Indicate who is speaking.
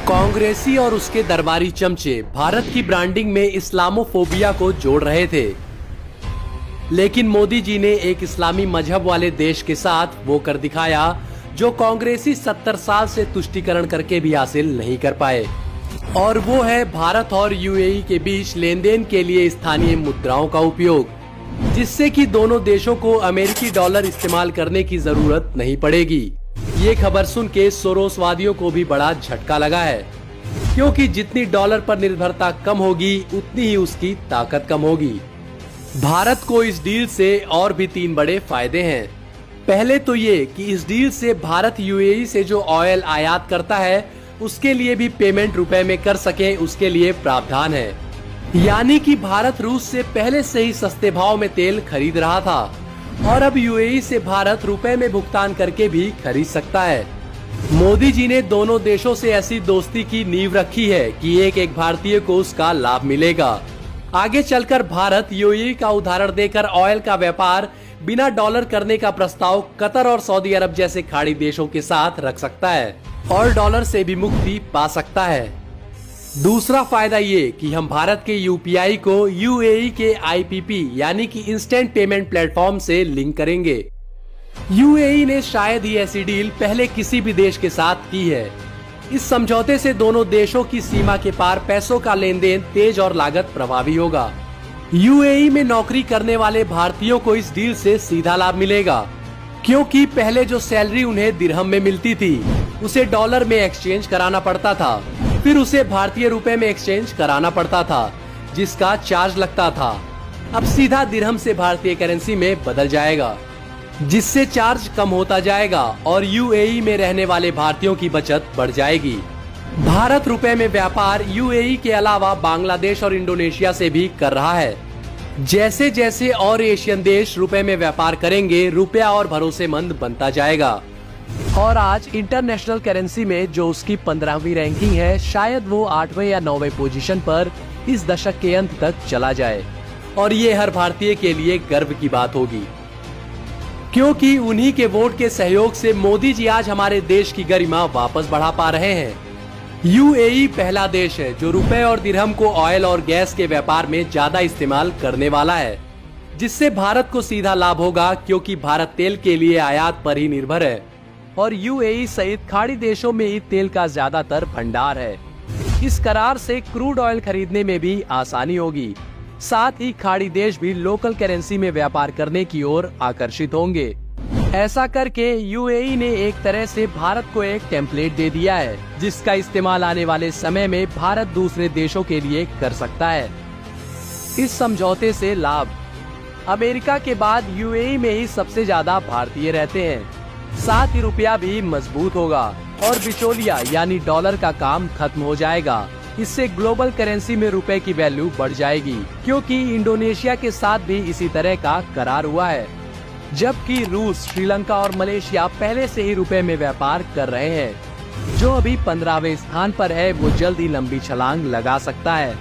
Speaker 1: कांग्रेसी और उसके दरबारी चमचे भारत की ब्रांडिंग में इस्लामोफोबिया को जोड़ रहे थे, लेकिन मोदी जी ने एक इस्लामी मजहब वाले देश के साथ वो कर दिखाया जो कांग्रेसी 70 साल से तुष्टीकरण करके भी हासिल नहीं कर पाए, और वो है भारत और यूएई के बीच लेन देन के लिए स्थानीय मुद्राओं का उपयोग, जिससे कि दोनों देशों को अमेरिकी डॉलर इस्तेमाल करने की जरूरत नहीं पड़ेगी। ये खबर सुन के सोरोसवादियों को भी बड़ा झटका लगा है, क्योंकि जितनी डॉलर पर निर्भरता कम होगी उतनी ही उसकी ताकत कम होगी। भारत को इस डील से और भी 3 बड़े फायदे हैं। पहले तो ये कि इस डील से भारत यूएई से जो ऑयल आयात करता है उसके लिए भी पेमेंट रुपए में कर सके, उसके लिए प्रावधान है। यानी कि भारत रूस से पहले से ही सस्ते भाव में तेल खरीद रहा था और अब यूएई से भारत रुपए में भुगतान करके भी खरीद सकता है। मोदी जी ने दोनों देशों से ऐसी दोस्ती की नींव रखी है कि एक एक भारतीय को उसका लाभ मिलेगा। आगे चलकर भारत यूएई का उदाहरण देकर ऑयल का व्यापार बिना डॉलर करने का प्रस्ताव कतर और सऊदी अरब जैसे खाड़ी देशों के साथ रख सकता है और डॉलर से भी मुक्ति पा सकता है। दूसरा फायदा ये कि हम भारत के यूपीआई को यूएई के आईपीपी यानी कि इंस्टेंट पेमेंट प्लेटफॉर्म से लिंक करेंगे। यूएई ने शायद ही ऐसी डील पहले किसी भी देश के साथ की है। इस समझौते से दोनों देशों की सीमा के पार पैसों का लेन देन तेज और लागत प्रभावी होगा। यूएई में नौकरी करने वाले भारतीयों को इस डील से सीधा लाभ मिलेगा, क्योंकि पहले जो सैलरी उन्हें दिरहम में मिलती थी उसे डॉलर में एक्सचेंज कराना पड़ता था, फिर उसे भारतीय रुपए में एक्सचेंज कराना पड़ता था जिसका चार्ज लगता था। अब सीधा दिरहम से भारतीय करेंसी में बदल जाएगा, जिससे चार्ज कम होता जाएगा और यूएई में रहने वाले भारतीयों की बचत बढ़ जाएगी। भारत रुपए में व्यापार यूएई के अलावा बांग्लादेश और इंडोनेशिया से भी कर रहा है। जैसे जैसे और एशियन देश रुपए में व्यापार करेंगे, रुपया और भरोसेमंद बनता जाएगा। और आज इंटरनेशनल करेंसी में जो उसकी 15वीं रैंकिंग है, शायद वो 8वें या 9वें पोजीशन पर इस दशक के अंत तक चला जाए, और ये हर भारतीय के लिए गर्व की बात होगी, क्योंकि उन्हीं के वोट के सहयोग से मोदी जी आज हमारे देश की गरिमा वापस बढ़ा पा रहे हैं। यूएई पहला देश है जो रुपए और दिरहम को ऑयल और गैस के व्यापार में ज्यादा इस्तेमाल करने वाला है, जिससे भारत को सीधा लाभ होगा, क्योंकि भारत तेल के लिए आयात पर ही निर्भर है और यूएई सहित खाड़ी देशों में ही तेल का ज्यादातर भंडार है। इस करार से क्रूड ऑयल खरीदने में भी आसानी होगी, साथ ही खाड़ी देश भी लोकल करेंसी में व्यापार करने की ओर आकर्षित होंगे। ऐसा करके यूएई ने एक तरह से भारत को एक टेम्पलेट दे दिया है, जिसका इस्तेमाल आने वाले समय में भारत दूसरे देशों के लिए कर सकता है। इस समझौते से लाभ, अमेरिका के बाद यूएई में ही सबसे ज्यादा भारतीय रहते हैं, साथ ही रुपया भी मजबूत होगा और बिचौलिया यानी डॉलर का काम खत्म हो जाएगा। इससे ग्लोबल करेंसी में रुपए की वैल्यू बढ़ जाएगी, क्योंकि इंडोनेशिया के साथ भी इसी तरह का करार हुआ है, जबकि रूस, श्रीलंका और मलेशिया पहले से ही रुपए में व्यापार कर रहे हैं। जो अभी 15वें स्थान पर है वो जल्द ही लंबी छलांग लगा सकता है।